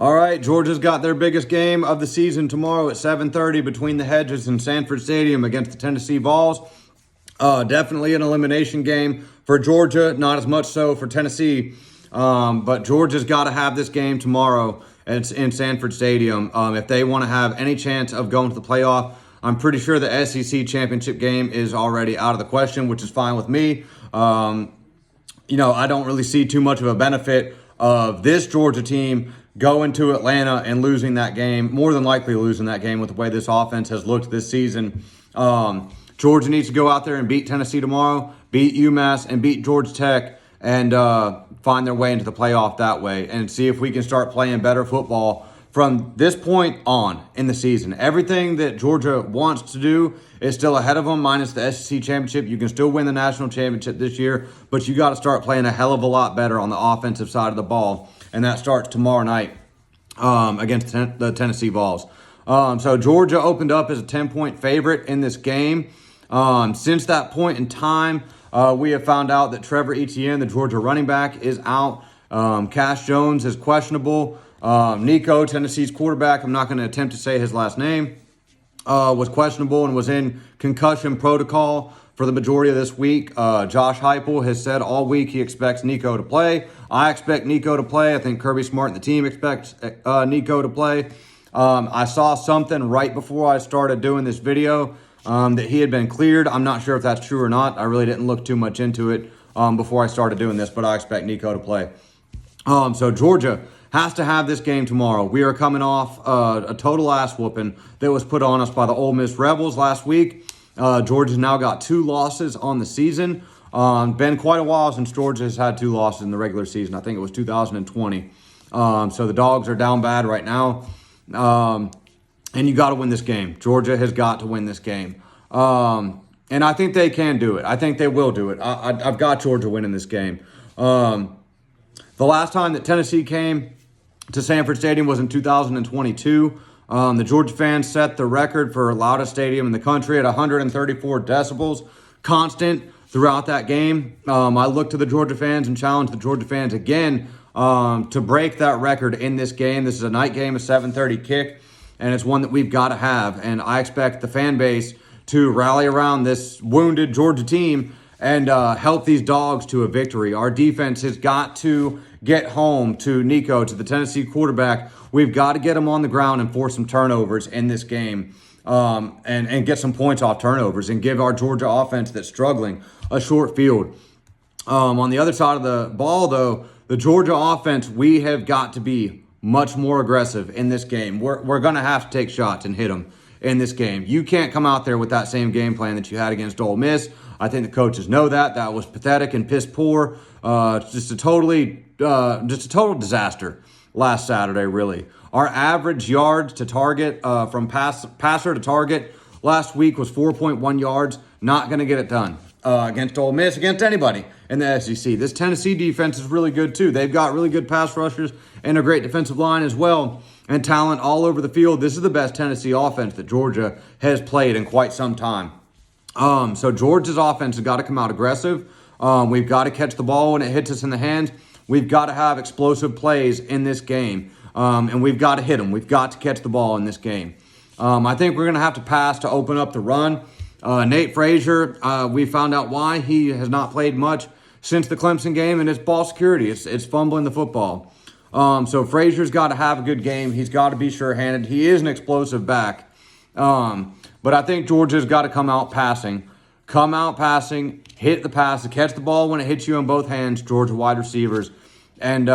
All right, Georgia's got their biggest game of the season tomorrow at 7:30 between the Hedges and Sanford Stadium against the Tennessee Vols. Definitely an elimination game for Georgia, not as much so for Tennessee. But Georgia's got to have this game tomorrow in Sanford Stadium if they want to have any chance of going to the playoff. I'm pretty sure the SEC championship game is already out of the question, which is fine with me. I don't really see too much of a benefit of this Georgia team going to Atlanta and losing that game, more than likely losing that game with the way this offense has looked this season. Georgia needs to go out there and beat Tennessee tomorrow, beat UMass, and beat Georgia Tech, and find their way into the playoff that way and see if we can start playing better football from this point on in the season. Everything that Georgia wants to do is still ahead of them, minus the SEC championship. You can still win the national championship this year, but you got to start playing a hell of a lot better on the offensive side of the ball, and that starts tomorrow night against the Tennessee Vols. So Georgia opened up as a 10-point favorite in this game. Since that point in time, we have found out that Trevor Etienne, the Georgia running back, is out. Cash Jones is questionable. Nico, Tennessee's quarterback, I'm not going to attempt to say his last name, was questionable and was in concussion protocol for the majority of this week. Josh Heupel has said all week he expects Nico to play. I expect Nico to play. I think Kirby Smart and the team expects Nico to play. I saw something right before I started doing this video that he had been cleared. I'm not sure if that's true or not. I really didn't look too much into it before I started doing this, but I expect Nico to play. So Georgia has to have this game tomorrow. We are coming off a total ass whooping that was put on us by the Ole Miss Rebels last week. Georgia's now got 2 losses on the season. Been quite a while since Georgia has had 2 losses in the regular season. I think it was 2020. So the Dogs are down bad right now. And you got to win this game. Georgia has got to win this game. And I think they can do it. I think they will do it. I've got Georgia winning this game. The last time that Tennessee came to Sanford Stadium was in 2022. The Georgia fans set the record for loudest stadium in the country at 134 decibels, constant throughout that game. I looked to the Georgia fans and challenged the Georgia fans again to break that record in this game. This is a night game, a 7:30 kick, and it's one that we've got to have. And I expect the fan base to rally around this wounded Georgia team and help these Dogs to a victory. Our defense has got to get home to Nico, to the Tennessee quarterback. We've got to get him on the ground and force some turnovers in this game and get some points off turnovers and give our Georgia offense that's struggling a short field. On the other side of the ball, though, the Georgia offense, we have got to be much more aggressive in this game. We're going to have to take shots and hit them in this game. You can't come out there with that same game plan that you had against Ole Miss. I think the coaches know that. That was pathetic and piss poor. Just a total disaster last Saturday, really. Our average yards to target from passer to target last week was 4.1 yards. Not going to get it done against Ole Miss, against anybody in the SEC. This Tennessee defense is really good, too. They've got really good pass rushers and a great defensive line as well, and talent all over the field. This is the best Tennessee offense that Georgia has played in quite some time. So Georgia's offense has got to come out aggressive. We've got to catch the ball when it hits us in the hands. We've got to have explosive plays in this game, and we've got to hit them. We've got to catch the ball in this game. I think we're going to have to pass to open up the run. Nate Frazier, we found out why he has not played much since the Clemson game, and it's ball security. It's fumbling the football. So Frazier's got to have a good game. He's got to be sure-handed. He is an explosive back. But I think Georgia's got to come out passing. Come out passing, hit the pass, catch the ball when it hits you in both hands, Georgia wide receivers, and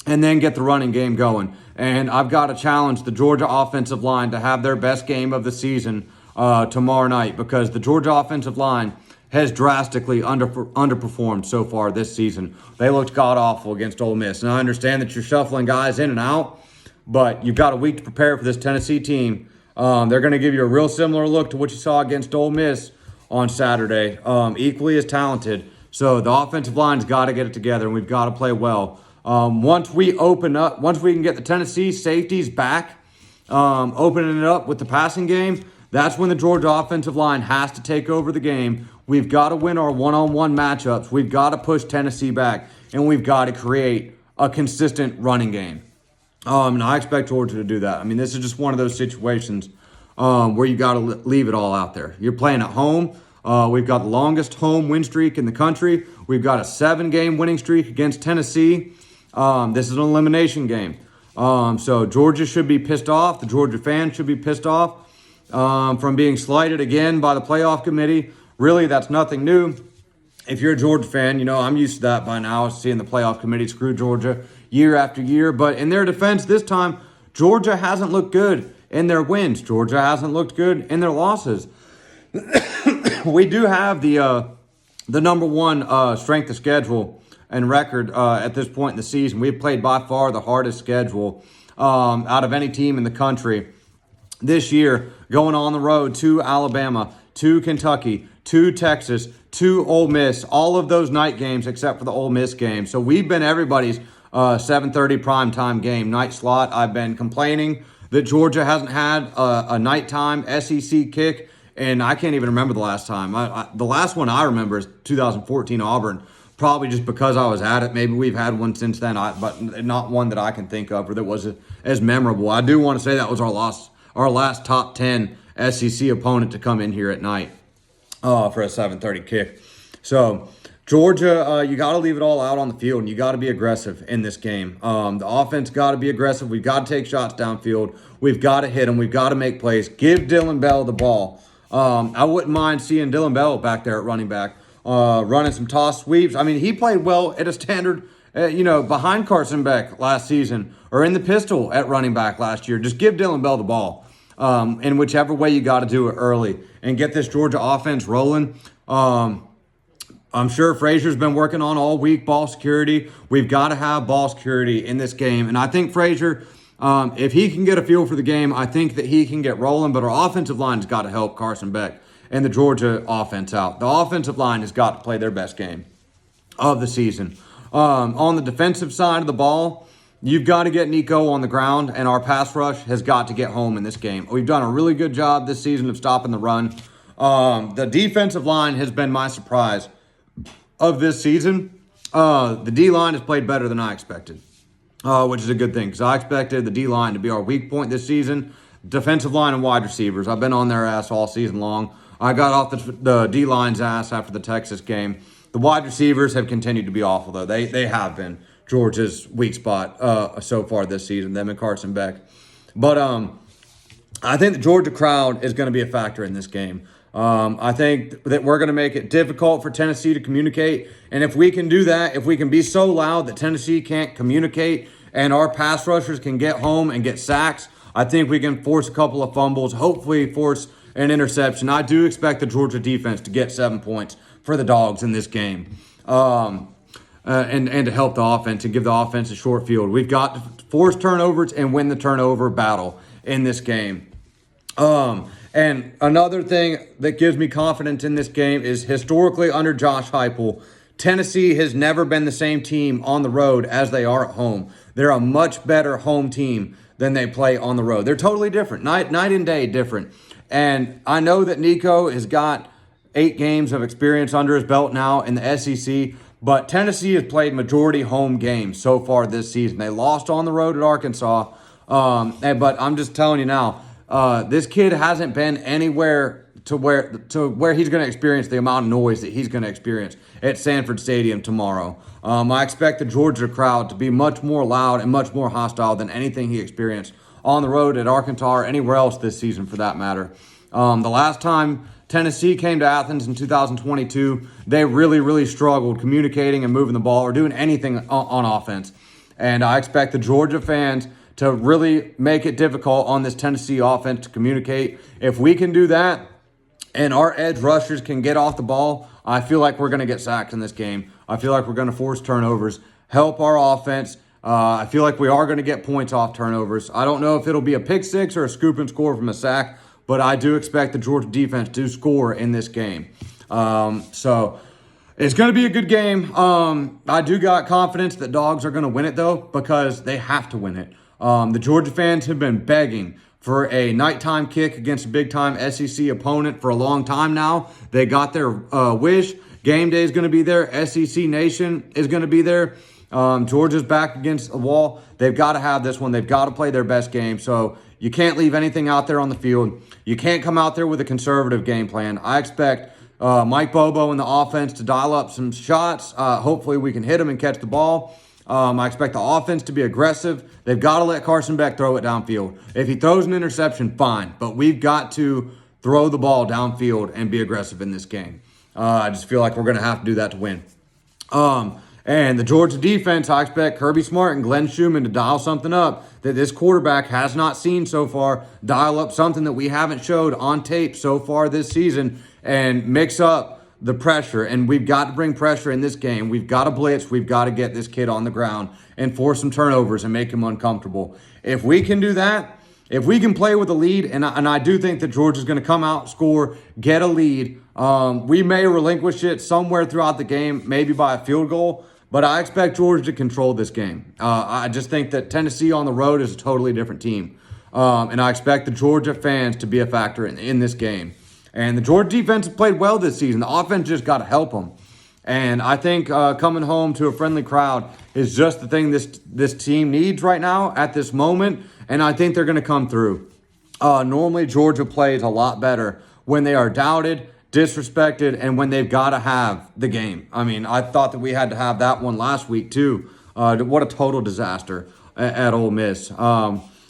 then get the running game going. And I've got to challenge the Georgia offensive line to have their best game of the season tomorrow night, because the Georgia offensive line has drastically underperformed so far this season. They looked god-awful against Ole Miss. And I understand that you're shuffling guys in and out, but you've got a week to prepare for this Tennessee team. They're going to give you a real similar look to what you saw against Ole Miss on Saturday. Equally as talented. So the offensive line's got to get it together, and we've got to play well. Once we can get the Tennessee safeties back, opening it up with the passing game, that's when the Georgia offensive line has to take over the game. We've got to win our one-on-one matchups. We've got to push Tennessee back, and we've got to create a consistent running game. And I expect Georgia to do that. I mean, this is just one of those situations where you got to leave it all out there. You're playing at home. We've got the longest home win streak in the country. We've got a 7-game winning streak against Tennessee. This is an elimination game. So Georgia should be pissed off. The Georgia fans should be pissed off from being slighted again by the playoff committee. Really, that's nothing new. If you're a Georgia fan, you know, I'm used to that by now, seeing the playoff committee screw Georgia year after year. But in their defense this time, Georgia hasn't looked good in their wins. Georgia hasn't looked good in their losses. We do have the number one strength of schedule and record at this point in the season. We've played by far the hardest schedule out of any team in the country this year, going on the road to Alabama, to Kentucky, to Texas, to Ole Miss, all of those night games except for the Ole Miss game. So we've been everybody's 7:30 primetime game night slot. I've been complaining that Georgia hasn't had a nighttime SEC kick, and I can't even remember the last time. The last one I remember is 2014 Auburn, probably just because I was at it. Maybe we've had one since then, but not one that I can think of or that was as memorable. I do want to say that was our last top 10 SEC opponent to come in here at night for a 7:30 kick. So Georgia, you got to leave it all out on the field, and you got to be aggressive in this game. The offense got to be aggressive. We've got to take shots downfield. We've got to hit them. We've got to make plays. Give Dylan Bell the ball. I wouldn't mind seeing Dylan Bell back there at running back, running some toss sweeps. I mean, he played well at a standard, behind Carson Beck last season, or in the pistol at running back last year. Just give Dylan Bell the ball in whichever way you got to do it early and get this Georgia offense rolling. I'm sure Frazier's been working on all week ball security. We've got to have ball security in this game. And I think Frazier, if he can get a feel for the game, I think that he can get rolling. But our offensive line has got to help Carson Beck and the Georgia offense out. The offensive line has got to play their best game of the season. On the defensive side of the ball, you've got to get Nico on the ground, and our pass rush has got to get home in this game. We've done a really good job this season of stopping the run. The defensive line has been my surprise of this season. The D-line has played better than I expected, which is a good thing because I expected the D-line to be our weak point this season. Defensive line and wide receivers, I've been on their ass all season long. I got off the D-line's ass after the Texas game. The wide receivers have continued to be awful, though. They have been Georgia's weak spot so far this season, them and Carson Beck. But I think the Georgia crowd is going to be a factor in this game. I think that we're going to make it difficult for Tennessee to communicate. And if we can do that, if we can be so loud that Tennessee can't communicate and our pass rushers can get home and get sacks, I think we can force a couple of fumbles, hopefully force an interception. I do expect the Georgia defense to get 7 points for the Dogs in this game. And to help the offense and give the offense a short field. We've got to force turnovers and win the turnover battle in this game. And another thing that gives me confidence in this game is historically under Josh Heupel, Tennessee has never been the same team on the road as they are at home. They're a much better home team than they play on the road. They're totally different, night and day different. And I know that Nico has got 8 games of experience under his belt now in the SEC, but Tennessee has played majority home games so far this season. They lost on the road at Arkansas, but I'm just telling you now, this kid hasn't been anywhere to where he's going to experience the amount of noise that he's going to experience at Sanford Stadium tomorrow. I expect the Georgia crowd to be much more loud and much more hostile than anything he experienced on the road at Arkansas or anywhere else this season for that matter. The last time Tennessee came to Athens in 2022, they really, really struggled communicating and moving the ball or doing anything on offense. And I expect the Georgia fans to really make it difficult on this Tennessee offense to communicate. If we can do that and our edge rushers can get off the ball, I feel like we're going to get sacked in this game. I feel like we're going to force turnovers, help our offense. I feel like we are going to get points off turnovers. I don't know if it'll be a pick six or a scoop and score from a sack, but I do expect the Georgia defense to score in this game. So it's going to be a good game. I do got confidence that Dawgs are going to win it, though, because they have to win it. The Georgia fans have been begging for a nighttime kick against a big-time SEC opponent for a long time now. They got their wish. Game day is going to be there. SEC Nation is going to be there. Georgia's back against the wall. They've got to have this one. They've got to play their best game. So you can't leave anything out there on the field. You can't come out there with a conservative game plan. I expect Mike Bobo and the offense to dial up some shots. Hopefully we can hit them and catch the ball. I expect the offense to be aggressive. They've got to let Carson Beck throw it downfield. If he throws an interception, fine. But we've got to throw the ball downfield and be aggressive in this game. I just feel like we're going to have to do that to win. And the Georgia defense, I expect Kirby Smart and Glenn Schumann to dial something up that this quarterback has not seen so far. Dial up something that we haven't showed on tape so far this season and mix up the pressure. And we've got to bring pressure in this game. We've got to blitz. We've got to get this kid on the ground and force some turnovers and make him uncomfortable. If we can do that, if we can play with a lead, and I do think that Georgia's going to come out, score, get a lead, we may relinquish it somewhere throughout the game, maybe by a field goal. But I expect Georgia to control this game. I just think that Tennessee on the road is a totally different team. And I expect the Georgia fans to be a factor in this game. And the Georgia defense has played well this season. The offense just got to help them. And I think coming home to a friendly crowd is just the thing this team needs right now at this moment. And I think they're going to come through. Normally, Georgia plays a lot better when they are doubted, disrespected, and when they've got to have the game. I mean, I thought that we had to have that one last week too. What a total disaster at Ole Miss.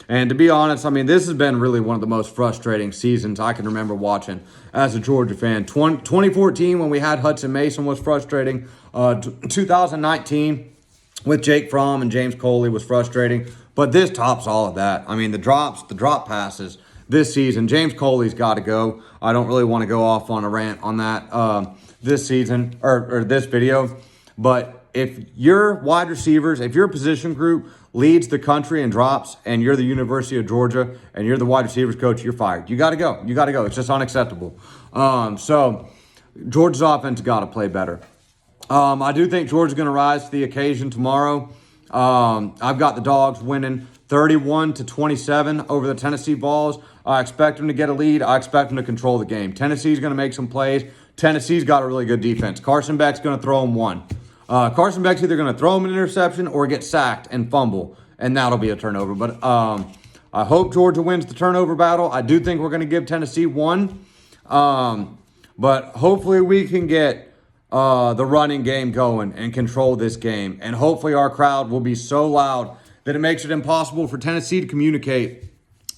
And to be honest, I mean, this has been really one of the most frustrating seasons I can remember watching as a Georgia fan. 2014, when we had Hudson Mason, was frustrating. 2019 with Jake Fromm and James Coley was frustrating. But this tops all of that. I mean, the drop passes this season. James Coley's got to go. I don't really want to go off on a rant on that this season or this video. But if your wide receivers, if your position group leads the country in drops and you're the University of Georgia and you're the wide receivers coach, you're fired. You got to go. You got to go. It's just unacceptable. So Georgia's offense got to play better. I do think Georgia's going to rise to the occasion tomorrow. I've got the Dogs winning 31-27 over the Tennessee Vols. I expect them to get a lead. I expect them to control the game. Tennessee's going to make some plays. Tennessee's got a really good defense. Carson Beck's going to throw them one. Carson Beck's either going to throw him an interception or get sacked and fumble, and that'll be a turnover. But I hope Georgia wins the turnover battle. I do think we're going to give Tennessee one. But hopefully we can get the running game going and control this game. And hopefully our crowd will be so loud that it makes it impossible for Tennessee to communicate.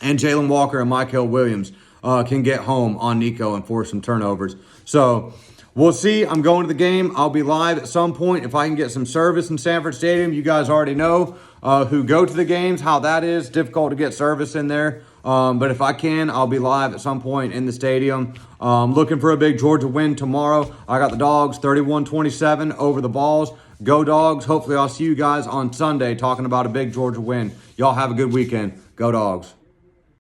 And Jalen Walker and Michael Williams can get home on Nico and force some turnovers. So we'll see. I'm going to the game. I'll be live at some point if I can get some service in Sanford Stadium. You guys already know who go to the games, how that is. Difficult to get service in there. But if I can, I'll be live at some point in the stadium. Looking for a big Georgia win tomorrow. I got the Dogs 31-27 over the Vols. Go Dogs. Hopefully I'll see you guys on Sunday talking about a big Georgia win. Y'all have a good weekend. Go Dogs.